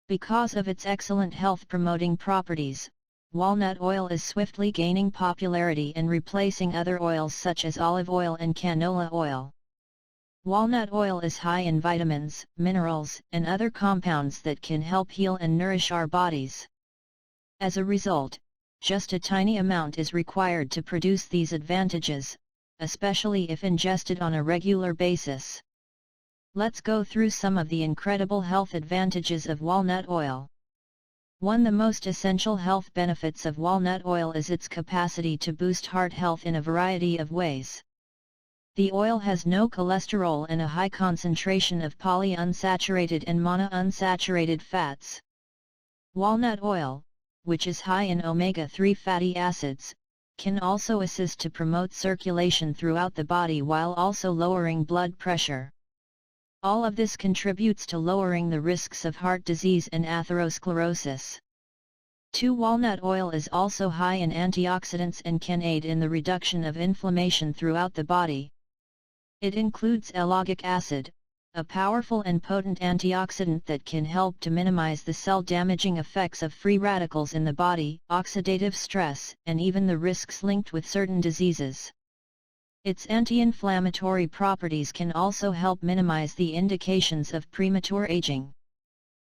Because of its excellent health-promoting properties, walnut oil is swiftly gaining popularity and replacing other oils such as olive oil and canola oil. Walnut oil is high in vitamins, minerals, and other compounds that can help heal and nourish our bodies. As a result, just a tiny amount is required to produce these advantages, especially if ingested on a regular basis. Let's go through some of the incredible health advantages of walnut oil. 1. The most essential health benefits of walnut oil is its capacity to boost heart health in a variety of ways. The oil has no cholesterol and a high concentration of polyunsaturated and monounsaturated fats. Walnut oil, which is high in omega-3 fatty acids, can also assist to promote circulation throughout the body while also lowering blood pressure. All of this contributes to lowering the risks of heart disease and atherosclerosis. 2. Walnut oil is also high in antioxidants and can aid in the reduction of inflammation throughout the body. It includes ellagic acid, a powerful and potent antioxidant that can help to minimize the cell-damaging effects of free radicals in the body, oxidative stress, and even the risks linked with certain diseases. Its anti-inflammatory properties can also help minimize the indications of premature aging.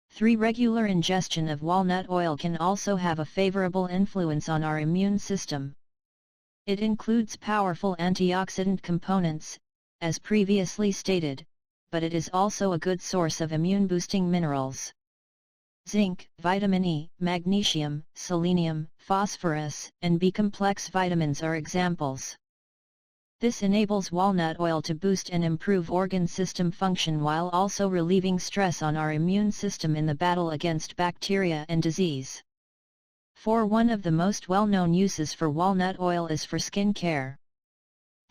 3. Regular ingestion of walnut oil can also have a favorable influence on our immune system. It includes powerful antioxidant components, as previously stated, but it is also a good source of immune-boosting minerals. Zinc, vitamin E, magnesium, selenium, phosphorus, and B-complex vitamins are examples. This enables walnut oil to boost and improve organ system function while also relieving stress on our immune system in the battle against bacteria and disease. 4. One of the most well-known uses for walnut oil is for skin care.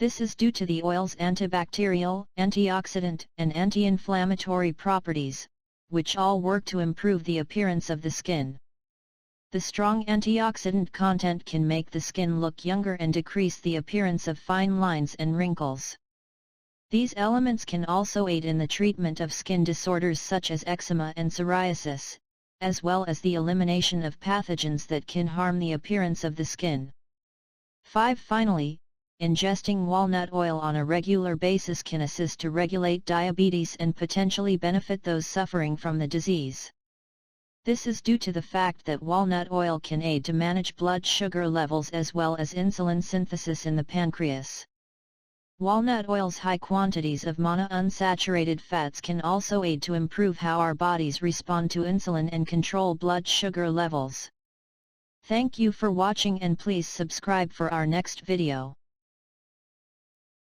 This is due to the oil's antibacterial, antioxidant, and anti-inflammatory properties, which all work to improve the appearance of the skin. The strong antioxidant content can make the skin look younger and decrease the appearance of fine lines and wrinkles. These elements can also aid in the treatment of skin disorders such as eczema and psoriasis, as well as the elimination of pathogens that can harm the appearance of the skin. 5. Finally, ingesting walnut oil on a regular basis can assist to regulate diabetes and potentially benefit those suffering from the disease. This is due to the fact that walnut oil can aid to manage blood sugar levels as well as insulin synthesis in the pancreas. Walnut oil's high quantities of monounsaturated fats can also aid to improve how our bodies respond to insulin and control blood sugar levels. Thank you for watching and please subscribe for our next video.